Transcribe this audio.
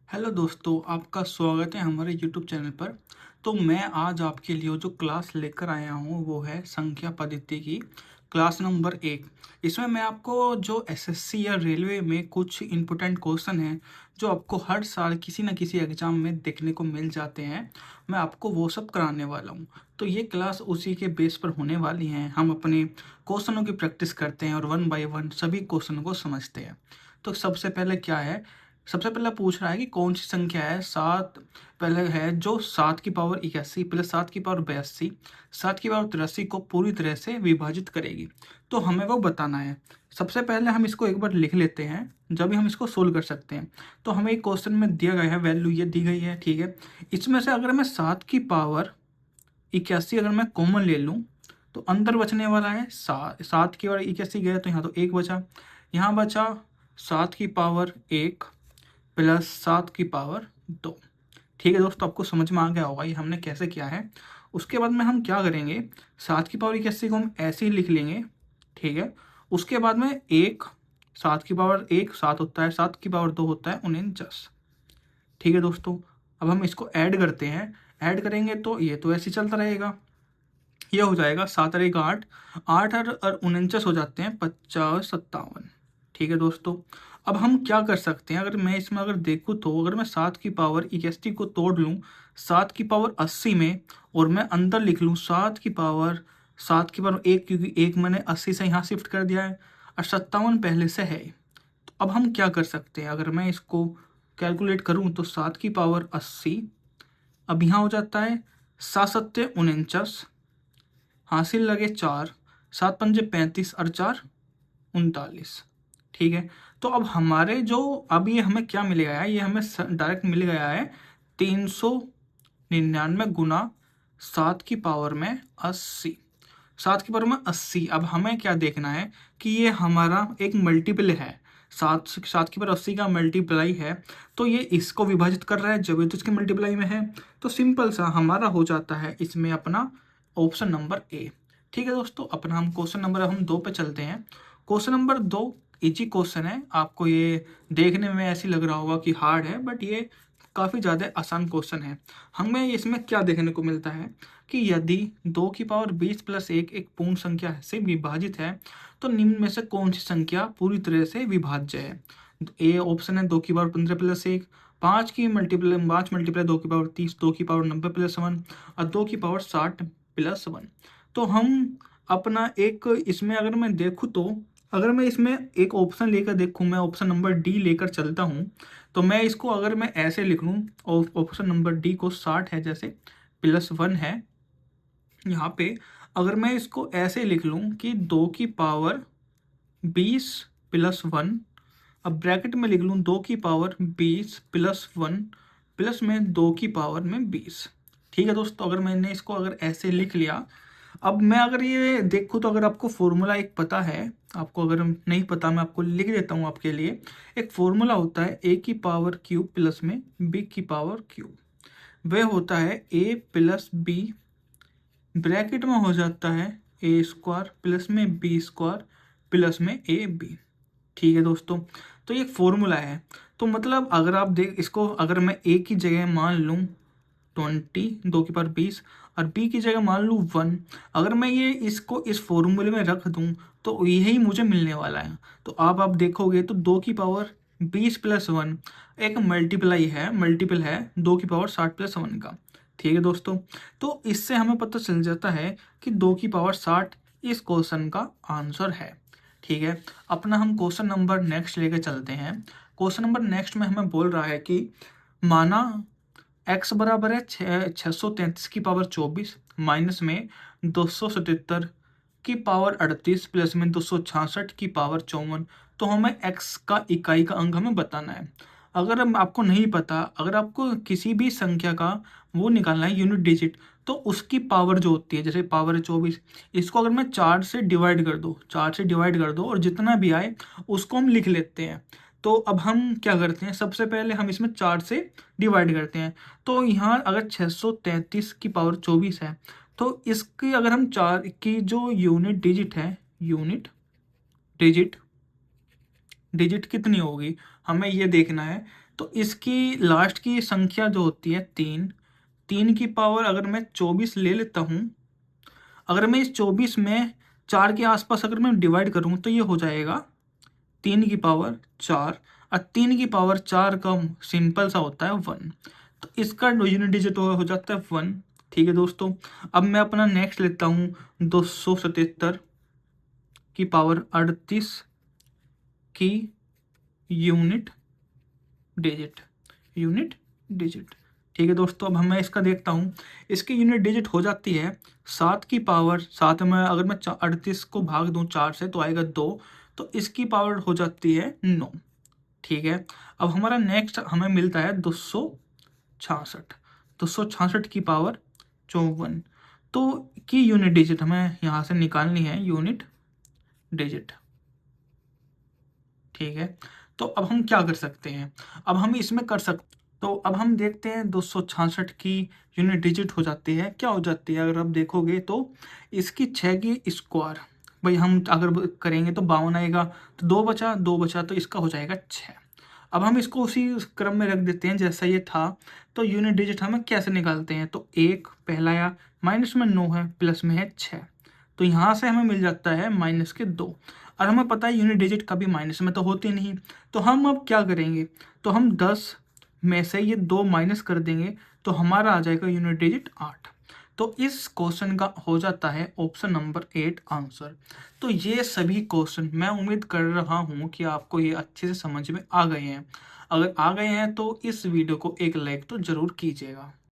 Hello दोस्तों, आपका स्वागत है हमारे यूट्यूब चैनल पर। तो मैं आज आपके लिए जो क्लास लेकर आया हूँ वो है संख्या पद्धति की क्लास नंबर 1। इसमें मैं आपको जो एसएससी या रेलवे में कुछ इम्पोर्टेंट क्वेश्चन हैं जो आपको हर साल किसी न किसी एग्जाम में देखने को मिल जाते हैं, मैं आपको वो सब कराने वाला हूँ। तो ये क्लास उसी के बेस पर होने वाली हैं। हम अपने क्वेश्चनों की प्रैक्टिस करते हैं और वन बाय वन सभी क्वेश्चनों को समझते हैं। तो सबसे पहले क्या है, सबसे पहले पूछ रहा है कि कौन सी संख्या है सात। पहले है जो 7 की पावर 81 प्लस 7 की पावर 82 7 की पावर 83 को पूरी तरह से विभाजित करेगी। तो हमें वो बताना है। सबसे पहले हम इसको एक बार लिख लेते हैं, जब भी हम इसको सोल्व कर सकते हैं। तो हमें एक क्वेश्चन में दिया गया है, वैल्यू ये दी गई है, ठीक है। इसमें से अगर मैं 7 की पावर 81 अगर मैं कॉमन ले लूँ तो अंदर बचने वाला है 7 की पावर 81 गया तो यहाँ तो 1 बचा, यहाँ बचा 7 की पावर 1 प्लस 7 की पावर 2। ठीक है दोस्तों, आपको समझ में आ गया होगा ये हमने कैसे किया है। उसके बाद में हम क्या करेंगे, 7 की पावर 81 को हम ऐसे ही लिख लेंगे, ठीक है। उसके बाद में एक 7 की पावर 1 7 होता है, 7 की पावर 2 होता है 49। ठीक है दोस्तों, अब हम इसको ऐड करते हैं। ऐड करेंगे तो ये तो ऐसे ही चलता रहेगा। ये हो जाएगा 7 और 1 8, 8 और 49 हो जाते हैं 50 57। ठीक है दोस्तों, अब हम क्या कर सकते हैं, अगर मैं इसमें अगर देखूँ तो अगर मैं 7 की पावर 81 को तोड़ लूँ 7 की पावर 80 में और मैं अंदर लिख लूँ 7 की पावर 1, क्योंकि एक मैंने 80 से यहाँ शिफ्ट कर दिया है और 57 पहले से है। तो अब हम क्या कर सकते हैं, अगर मैं इसको कैलकुलेट करूँ तो 7 की पावर 80 अब यहाँ हो जाता है 7 7 49, हासिल लगे 4, 7 5 35 और 4 39। ठीक है, तो अब हमारे जो अब ये हमें क्या मिल गया है, ये हमें डायरेक्ट मिल गया है 399 गुना 7 की पावर 80। 7 की पावर 80, अब हमें क्या देखना है कि ये हमारा एक मल्टीपल है, 7 की पावर 80 का मल्टीप्लाई है। तो ये इसको विभाजित कर रहा है, जब ये तो इसके मल्टीप्लाई में है। तो सिंपल सा हमारा हो जाता है इसमें अपना ऑप्शन नंबर ए। ठीक है दोस्तों, अपना हम क्वेश्चन नंबर हम 2 पे चलते हैं। क्वेश्चन नंबर 2 इजी क्वेश्चन है। आपको ये देखने में ऐसी लग रहा होगा कि हार्ड है, बट ये काफ़ी ज़्यादा आसान क्वेश्चन है। हमें इसमें क्या देखने को मिलता है कि यदि 2 की पावर 20 प्लस 1 एक पूर्ण संख्या से विभाजित है तो निम्न में से कौन सी संख्या पूरी तरह से विभाज्य है। ए ऑप्शन है 2 की पावर 15 प्लस 1, 5 मल्टीप्लाई 2 की पावर 30, 2 की पावर 60 प्लस 1। तो हम अपना एक इसमें अगर मैं देखूँ तो अगर मैं इसमें एक ऑप्शन लेकर देखूँ, मैं ऑप्शन नंबर डी लेकर चलता हूँ। तो मैं इसको अगर मैं ऐसे लिख लूँ, ऑप्शन नंबर डी को 60 है जैसे +1 है यहाँ पे। अगर मैं इसको ऐसे लिख लूँ कि 2 की पावर 20 प्लस 1, अब ब्रैकेट में लिख लूँ 2 की पावर 20 प्लस 1 प्लस में 2 की पावर 20। ठीक है दोस्तों, अगर मैंने इसको अगर ऐसे लिख लिया, अब मैं अगर ये देखूँ तो अगर आपको फॉर्मूला एक पता है, आपको अगर नहीं पता मैं आपको लिख देता हूँ आपके लिए। एक फॉर्मूला होता है A की पावर क्यूब प्लस में B की पावर क्यूब, वह होता है A प्लस बी, ब्रैकेट में हो जाता है A² प्लस में B² प्लस में AB। ठीक है दोस्तों, तो ये एक फॉर्मूला है। तो मतलब अगर आप देख इसको, अगर मैं A की जगह मान लूँ 20, 2 की पावर 20 और B की जगह मान लूँ 1, अगर मैं ये इसको इस फॉर्मूले में रख दूँ तो यही मुझे मिलने वाला है। तो आप देखोगे तो 2 की पावर 20 प्लस 1 एक मल्टीपल है 2 की पावर 60 प्लस 1 का। ठीक है दोस्तों, तो इससे हमें पता चल जाता है कि 2 की पावर 60 इस क्वेश्चन का आंसर है। ठीक है, अपना हम क्वेश्चन नंबर नेक्स्ट लेके चलते हैं। क्वेश्चन नंबर नेक्स्ट में हमें बोल रहा है कि माना x बराबर है 633 की पावर 24 माइनस में 277 की पावर 38 प्लस में 266 की पावर 54। तो हमें x का इकाई का अंक हमें बताना है। अगर हम आपको नहीं पता, अगर आपको किसी भी संख्या का वो निकालना है यूनिट डिजिट, तो उसकी पावर जो होती है, जैसे पावर है 24, इसको अगर मैं 4 से डिवाइड कर दो और जितना भी आए उसको हम लिख लेते हैं। तो अब हम क्या करते हैं, सबसे पहले हम इसमें 4 से डिवाइड करते हैं। तो यहाँ अगर 633 की पावर 24 है तो इसकी अगर हम 4 की जो यूनिट डिजिट है, यूनिट डिजिट कितनी होगी हमें ये देखना है। तो इसकी लास्ट की संख्या जो होती है 3, 3 की पावर अगर मैं 24 ले लेता हूँ, अगर मैं इस 24 में 4 के आसपास अगर मैं डिवाइड करूँ तो ये हो जाएगा 3 की पावर 4, और 3 की पावर 4 का सिंपल सा होता है 1। तो इसका यूनिट डिजिट हो जाता है 1। ठीक है दोस्तों, अब मैं अपना नेक्स्ट लेता हूँ 277 की पावर 38 की यूनिट डिजिट, यूनिट डिजिट। ठीक है दोस्तों, अब मैं इसका देखता हूँ, इसकी यूनिट डिजिट हो जाती है 7 की पावर 7 में अगर मैं 38 को भाग दूँ 4 से तो आएगा 2, तो इसकी पावर हो जाती है 9। ठीक है, अब हमारा नेक्स्ट हमें मिलता है 266, 266 की पावर 54, तो की यूनिट डिजिट हमें यहाँ से निकालनी है, यूनिट डिजिट। ठीक है, तो अब हम क्या कर सकते हैं, अब हम इसमें कर सकते, तो अब हम देखते हैं 266 की यूनिट डिजिट हो जाती है, क्या हो जाती है अगर आप देखोगे तो इसकी 6 की स्क्वायर, भाई हम अगर करेंगे तो 52 आएगा, तो 2 बचा, 2 बचा, तो इसका हो जाएगा 6। अब हम इसको उसी क्रम में रख देते हैं जैसा ये था। तो यूनिट डिजिट हमें कैसे निकालते हैं, तो 1 पहला या माइनस में 9 है, प्लस में है 6, तो यहाँ से हमें मिल जाता है माइनस के 2, और हमें पता है यूनिट डिजिट कभी माइनस में तो होती नहीं। तो हम अब क्या करेंगे, तो हम 10 में से ये 2 माइनस कर देंगे, तो हमारा आ जाएगा यूनिट डिजिट 8। तो इस क्वेश्चन का हो जाता है ऑप्शन नंबर 8 आंसर। तो ये सभी क्वेश्चन मैं उम्मीद कर रहा हूँ कि आपको ये अच्छे से समझ में आ गए हैं। अगर आ गए हैं तो इस वीडियो को एक लाइक तो ज़रूर कीजिएगा।